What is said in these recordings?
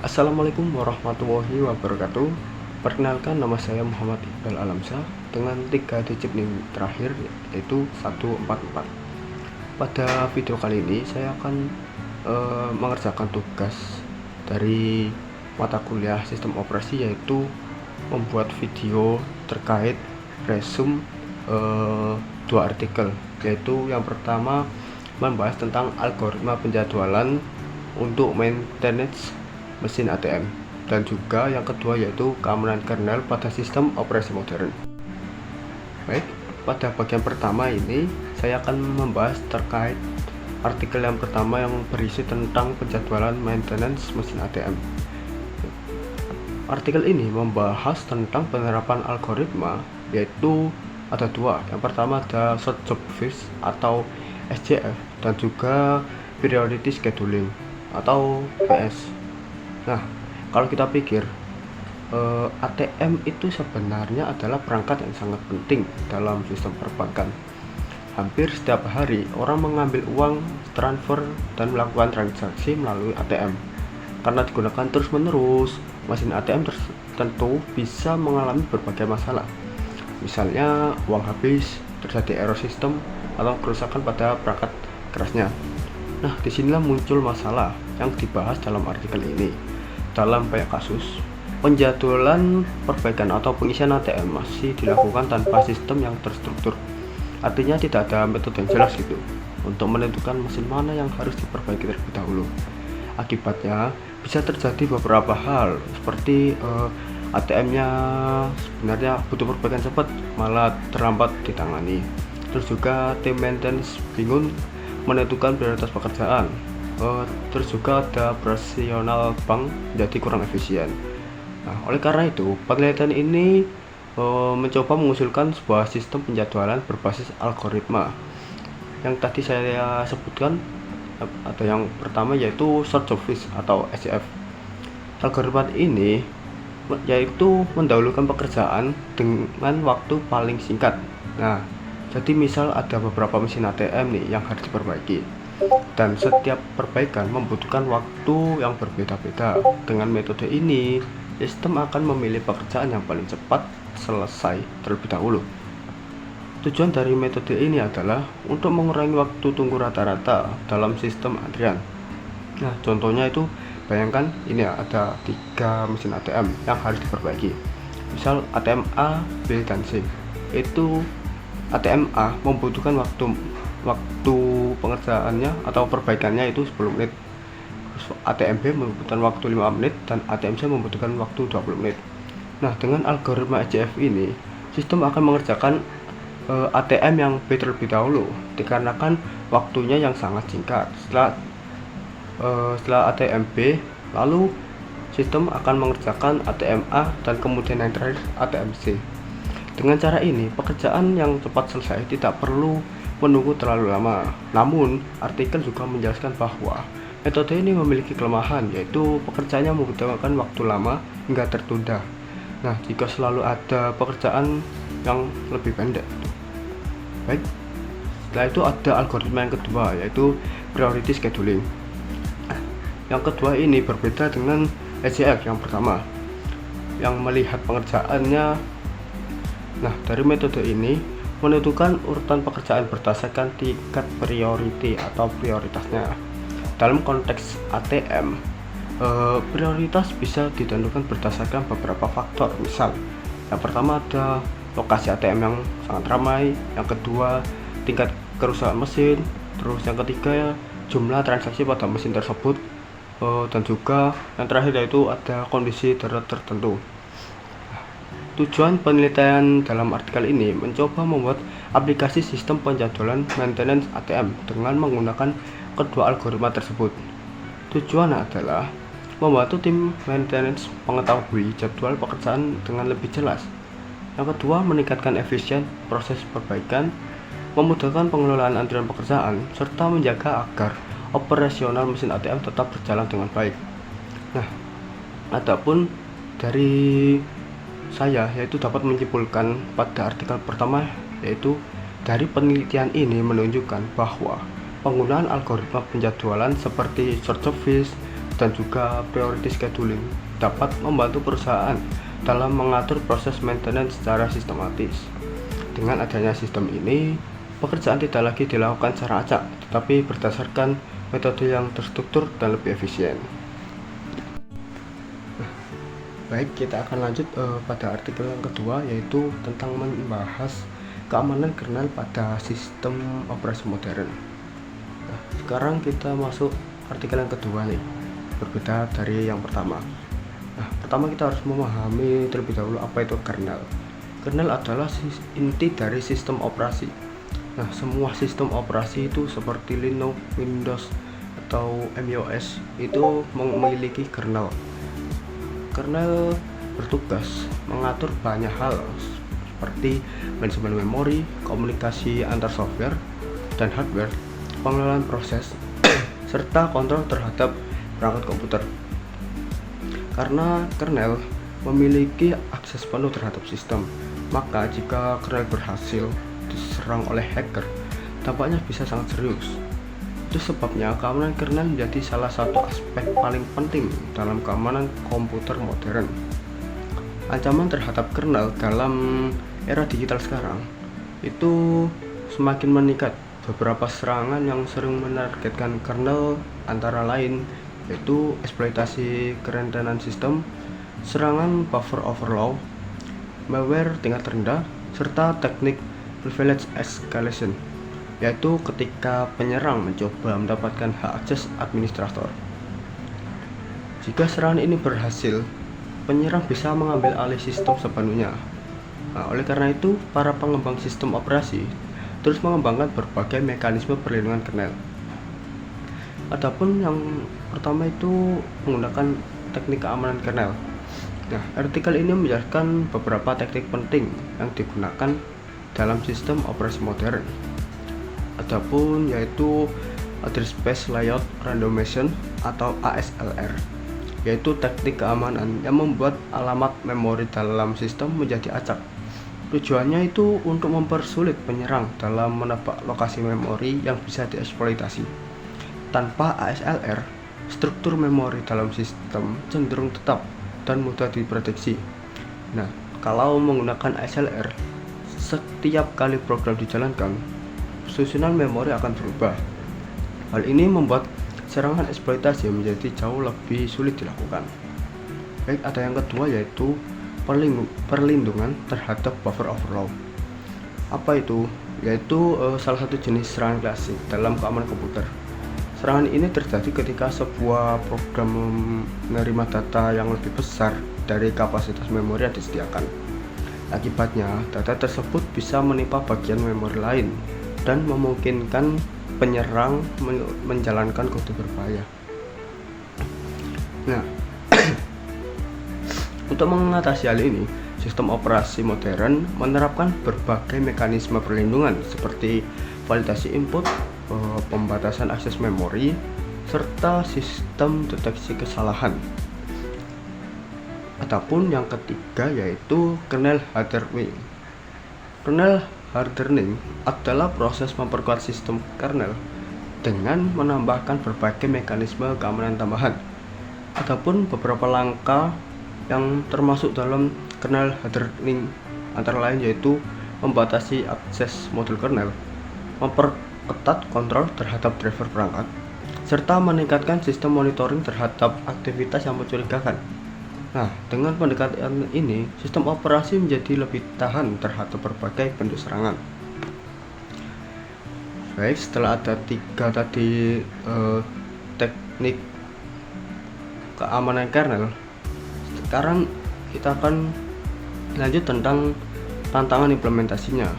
Assalamualaikum warahmatullahi wabarakatuh. Perkenalkan, nama saya Muhammad Iqbal Alamsyah dengan 3 digit NIM terakhir yaitu 144. Pada video kali ini saya akan mengerjakan tugas dari mata kuliah sistem operasi, yaitu membuat video terkait resume 2 artikel, yaitu yang pertama membahas tentang algoritma penjadwalan untuk maintenance mesin ATM, dan juga yang kedua yaitu keamanan kernel pada sistem operasi modern. Baik, pada bagian pertama ini saya akan membahas terkait artikel yang pertama yang berisi tentang penjadwalan maintenance mesin ATM. Artikel ini membahas tentang penerapan algoritma, yaitu ada dua. Yang pertama ada short job fix atau SJF, dan juga priority scheduling atau PS. Nah, kalau kita pikir, ATM itu sebenarnya adalah perangkat yang sangat penting dalam sistem perbankan. Hampir setiap hari orang mengambil uang, transfer, dan melakukan transaksi melalui ATM. Karena digunakan terus-menerus, mesin ATM tentu bisa mengalami berbagai masalah. Misalnya uang habis, terjadi error sistem, atau kerusakan pada perangkat kerasnya. Nah, disinilah muncul masalah yang dibahas dalam artikel ini. Dalam banyak kasus, penjadwalan perbaikan atau pengisian ATM masih dilakukan tanpa sistem yang terstruktur. Artinya tidak ada metode yang jelas gitu untuk menentukan mesin mana yang harus diperbaiki terlebih dahulu. Akibatnya bisa terjadi beberapa hal, seperti ATM-nya sebenarnya butuh perbaikan cepat, malah terlambat ditangani. Terus juga tim maintenance bingung menentukan prioritas pekerjaan. Terus juga ada operasional bank jadi kurang efisien. Nah, oleh karena itu, penelitian ini mencoba mengusulkan sebuah sistem penjadwalan berbasis algoritma. Yang tadi saya sebutkan, ada yang pertama yaitu short job fix atau SJF. Algoritma ini yaitu mendahulukan pekerjaan dengan waktu paling singkat. Nah, jadi misal ada beberapa mesin ATM nih yang harus diperbaiki, dan setiap perbaikan membutuhkan waktu yang berbeda-beda. Dengan metode ini, sistem akan memilih pekerjaan yang paling cepat selesai terlebih dahulu. Tujuan dari metode ini adalah untuk mengurangi waktu tunggu rata-rata dalam sistem antrian. Nah, contohnya itu, bayangkan ini ada 3 mesin ATM yang harus diperbaiki. Misal ATM A, B, dan C. Itu ATM A membutuhkan waktu pengerjaannya atau perbaikannya itu 10 menit. ATM B membutuhkan waktu 5 menit dan ATM C membutuhkan waktu 20 menit. Nah, dengan algoritma SJF ini, sistem akan mengerjakan ATM yang B terlebih dahulu dikarenakan waktunya yang sangat singkat. Setelah ATM B, lalu sistem akan mengerjakan ATM A dan kemudian yang terakhir ATM C. Dengan cara ini, pekerjaan yang cepat selesai tidak perlu menunggu terlalu lama. Namun, artikel juga menjelaskan bahwa metode ini memiliki kelemahan, yaitu pekerjaannya membutuhkan waktu lama hingga tertunda. Nah, jika selalu ada pekerjaan yang lebih pendek. Baik, setelah itu ada algoritma yang kedua, yaitu priority scheduling. Yang kedua ini berbeda dengan SJF yang pertama, yang melihat pengerjaannya. Nah, dari metode ini menentukan urutan pekerjaan berdasarkan tingkat priority atau prioritasnya. Dalam konteks ATM, prioritas bisa ditentukan berdasarkan beberapa faktor. Misal, yang pertama ada lokasi ATM yang sangat ramai, yang kedua tingkat kerusakan mesin, terus yang ketiga jumlah transaksi pada mesin tersebut, dan juga yang terakhir yaitu ada kondisi darurat tertentu. Tujuan penelitian dalam artikel ini mencoba membuat aplikasi sistem penjadwalan maintenance ATM dengan menggunakan kedua algoritma tersebut. Tujuan adalah membantu tim maintenance mengetahui jadwal pekerjaan dengan lebih jelas. Yang kedua, meningkatkan efisien proses perbaikan, memudahkan pengelolaan antrian pekerjaan, serta menjaga agar operasional mesin ATM tetap berjalan dengan baik. Nah, adapun dari saya yaitu dapat menyimpulkan pada artikel pertama, yaitu dari penelitian ini menunjukkan bahwa penggunaan algoritma penjadwalan seperti short job fix, dan juga priority scheduling dapat membantu perusahaan dalam mengatur proses maintenance secara sistematis. Dengan adanya sistem ini, pekerjaan tidak lagi dilakukan secara acak, tetapi berdasarkan metode yang terstruktur dan lebih efisien. Baik, kita akan lanjut pada artikel yang kedua, yaitu tentang membahas keamanan kernel pada sistem operasi modern. Nah, sekarang kita masuk artikel yang kedua nih, berbeda dari yang pertama. Nah, pertama kita harus memahami terlebih dahulu apa itu kernel. Kernel adalah inti dari sistem operasi. Nah, semua sistem operasi itu seperti Linux, Windows, atau MIOS itu memiliki kernel. Kernel bertugas mengatur banyak hal seperti manajemen memori, komunikasi antar software dan hardware, pengelolaan proses, serta kontrol terhadap perangkat komputer. Karena kernel memiliki akses penuh terhadap sistem, maka jika kernel berhasil diserang oleh hacker, dampaknya bisa sangat serius. Itu sebabnya keamanan kernel menjadi salah satu aspek paling penting dalam keamanan komputer modern. Ancaman terhadap kernel dalam era digital sekarang itu semakin meningkat. Beberapa serangan yang sering menargetkan kernel antara lain yaitu eksploitasi kerendahan sistem, serangan buffer overflow, malware tingkat rendah, serta teknik privilege escalation, yaitu ketika penyerang mencoba mendapatkan hak akses administrator. Jika serangan ini berhasil, penyerang bisa mengambil alih sistem sepenuhnya. Nah, oleh karena itu, para pengembang sistem operasi terus mengembangkan berbagai mekanisme perlindungan kernel. Adapun yang pertama itu menggunakan teknik keamanan kernel. Nah, artikel ini menjelaskan beberapa teknik penting yang digunakan dalam sistem operasi modern. Adapun yaitu Address Space Layout Randomization atau ASLR, yaitu teknik keamanan yang membuat alamat memori dalam sistem menjadi acak. Tujuannya itu untuk mempersulit penyerang dalam menebak lokasi memori yang bisa dieksploitasi. Tanpa ASLR, struktur memori dalam sistem cenderung tetap dan mudah diprediksi. Nah, kalau menggunakan ASLR, setiap kali program dijalankan, susunan memori akan berubah. Hal ini membuat serangan eksploitasi menjadi jauh lebih sulit dilakukan. Baik, ada yang kedua yaitu perlindungan terhadap buffer overflow. Apa itu? Yaitu salah satu jenis serangan klasik dalam keamanan komputer. Serangan ini terjadi ketika sebuah program menerima data yang lebih besar dari kapasitas memori yang disediakan. Akibatnya, data tersebut bisa menimpa bagian memori lain dan memungkinkan penyerang menjalankan kode berbahaya. Nah, untuk mengatasi hal ini, sistem operasi modern menerapkan berbagai mekanisme perlindungan seperti validasi input, pembatasan akses memori, serta sistem deteksi kesalahan. Adapun yang ketiga yaitu kernel hardening. Kernel hardening adalah proses memperkuat sistem kernel dengan menambahkan berbagai mekanisme keamanan tambahan. Adapun beberapa langkah yang termasuk dalam kernel hardening antara lain yaitu membatasi akses modul kernel, memperketat kontrol terhadap driver perangkat, serta meningkatkan sistem monitoring terhadap aktivitas yang mencurigakan. Nah, dengan pendekatan ini, sistem operasi menjadi lebih tahan terhadap berbagai bentuk serangan. Baik, setelah ada tiga tadi teknik keamanan kernel, sekarang kita akan lanjut tentang tantangan implementasinya.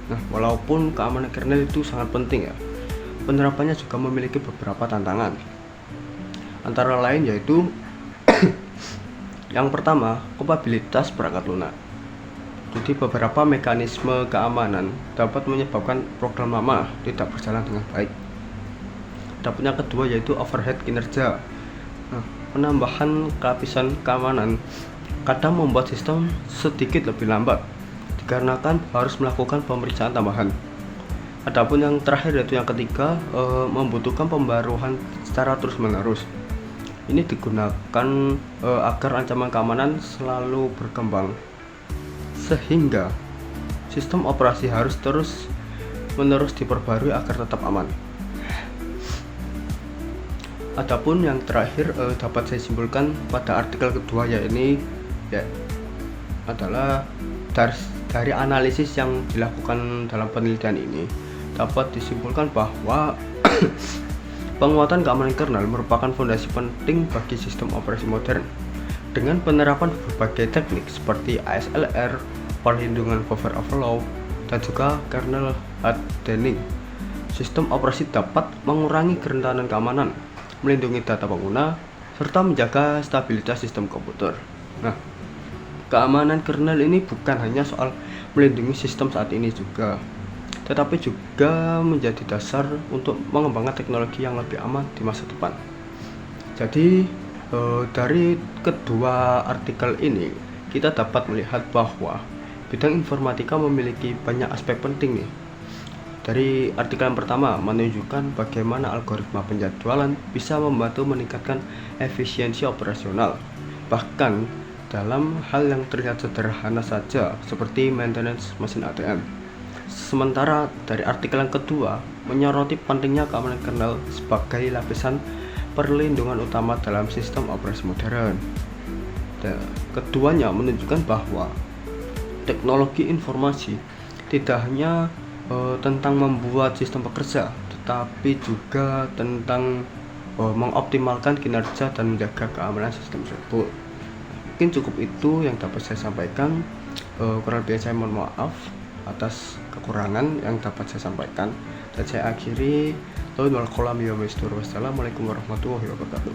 Nah, walaupun keamanan kernel itu sangat penting ya, penerapannya juga memiliki beberapa tantangan. Antara lain yaitu yang pertama, kompatibilitas perangkat lunak. Jadi beberapa mekanisme keamanan dapat menyebabkan program lama tidak berjalan dengan baik. Adapun yang kedua yaitu overhead kinerja. Nah, penambahan lapisan keamanan kadang membuat sistem sedikit lebih lambat dikarenakan harus melakukan pemeriksaan tambahan. Adapun yang terakhir yaitu yang ketiga, membutuhkan pembaruan secara terus-menerus. ini digunakan agar ancaman keamanan selalu berkembang, sehingga sistem operasi harus terus-menerus diperbarui agar tetap aman. Adapun yang terakhir dapat saya simpulkan pada artikel kedua, yaitu adalah dari analisis yang dilakukan dalam penelitian ini dapat disimpulkan bahwa penguatan keamanan kernel merupakan fondasi penting bagi sistem operasi modern. Dengan penerapan berbagai teknik seperti ASLR, perlindungan buffer overflow, dan juga kernel hardening, sistem operasi dapat mengurangi kerentanan keamanan, melindungi data pengguna, serta menjaga stabilitas sistem komputer. Nah, keamanan kernel ini bukan hanya soal melindungi sistem saat ini juga, tetapi juga menjadi dasar untuk mengembangkan teknologi yang lebih aman di masa depan. Jadi, dari kedua artikel ini, kita dapat melihat bahwa bidang informatika memiliki banyak aspek penting nih. Dari artikel yang pertama menunjukkan bagaimana algoritma penjadwalan bisa membantu meningkatkan efisiensi operasional, bahkan dalam hal yang terlihat sederhana saja seperti maintenance mesin ATM. Sementara dari artikel yang kedua menyoroti pentingnya keamanan kernel sebagai lapisan perlindungan utama dalam sistem operasi modern. Keduanya menunjukkan bahwa teknologi informasi tidak hanya tentang membuat sistem bekerja, tetapi juga tentang mengoptimalkan kinerja dan menjaga keamanan sistem tersebut. Mungkin cukup itu yang dapat saya sampaikan. Kurang lebih saya mohon maaf atas kekurangan yang dapat saya sampaikan, dan saya akhiri. Wassalamualaikum warahmatullahi wabarakatuh.